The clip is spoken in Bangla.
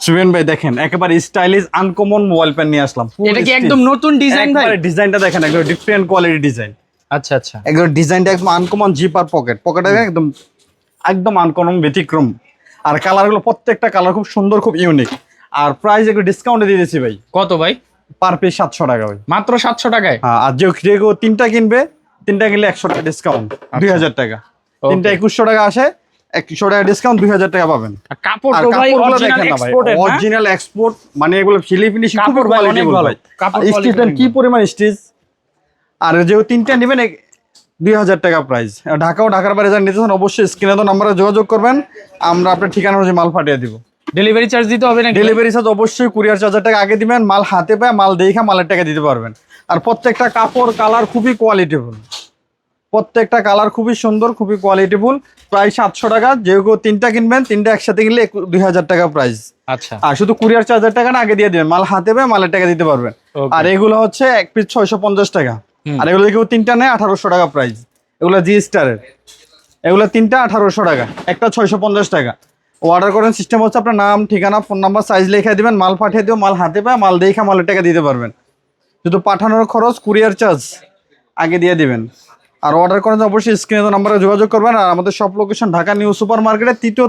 সুবেন ভাই দেখেন একেবারে স্টাইলিশ আনকমন মোবাইল প্যান নিয়ে আসলাম। এটা কি একদম নতুন ডিজাইন ভাই? একবারে ডিজাইনটা দেখেন, একদম ডিফারেন্ট কোয়ালিটি ডিজাইন। আচ্ছা আচ্ছা, একদম ডিজাইনটা একদম আনকমন, জিপার পকেটে একদম একদম আনকমন ব্যতিক্রম। আর কালারগুলো প্রত্যেকটা কালার খুব সুন্দর, খুব ইউনিক। আর প্রাইস একটু ডিসকাউন্টে দিয়ে দিচ্ছি ভাই, কত ভাই? পার পিস 700 টাকা ভাই, মাত্র 700 টাকায়। হ্যাঁ। আর যে কেউ তিনটা কিনবে, তিনটা কিনলে 100 টাকা ডিসকাউন্ট, 2000 টাকা। তিনটা 2100 টাকা আসে, 100 টাকা ডিসকাউন্ট, 2000 টাকা পাবেন। আর কাপড় আর তো ভাই কাপড়গুলো অরিজিনাল দেখেন না ভাই, এক্সপোর্টেড না? অরিজিনাল এক্সপোর্ট, মানে এগুলো ফিলিপিনি খুব কাপড় ভাই অনেক কোয়ালিটি ভালো, ভাই। কাপড় স্টিচ কোয়ালিটি কি পরিমাণ স্টিচ। আর যেও তিনটা নেবেন 2000 টাকা প্রাইস। ঢাকা ও ঢাকার বাইরে যারা নিতে চান অবশ্যই স্ক্রিনে তো নাম্বারে যোগাযোগ করবেন, আমরা আপনার ঠিকানা অনুযায়ী মাল পাঠিয়ে দিব। ডেলিভারি চার্জ দিতে হবে না? ডেলিভারি চার্জ অবশ্যই কুরিয়ার চার্জার টাকা আগে দিবেন, মাল হাতে পায় মাল দেখে মালের টাকা দিতে পারবেন। আর প্রত্যেকটা কাপড় কালার খুবই কোয়ালিটিফুল, প্রত্যেকটা কালার খুবই সুন্দর, খুবই কোয়ালিটিফুল। প্রায় 700 টাকা, যেহেতু তিনটা কিনবেন, তিনটা একসাথে কিনলে 2000 টাকা প্রাইস। আচ্ছা, আর শুধু কুরিয়ার চার্জার টাকাটা আগে দিয়ে দিবেন, মাল হাতে পায় মালের টাকা দিতে পারবেন। Okay. আর এগুলো হচ্ছে এক পিস 650 টাকা। আর এগুলো কেউ তিনটা নেয় 1800 টাকা প্রাইস। এগুলো জি স্টারের, এগুলো তিনটা 1800 টাকা, একটা 650 টাকা। অর্ডার করেন, সিস্টেম হচ্ছে আপনার নাম, ঠিকানা, ফোন নাম্বার, সাইজ লিখে দিবেন, মাল পাঠিয়ে দিও, মাল হাতে পায় মাল দেখে মালের টাকা দিতে পারবেন। শুধু পাঠানোর খরচ, কুরিয়ার চার্জ আগে দিয়ে দিবেন। আর অর্ডার করেন অবশ্যই স্ক্রিনে নাম্বারে যোগাযোগ করবেন। আর আমাদের সব লোকেশন ঢাকা নিউ সুপার মার্কেটের 3য়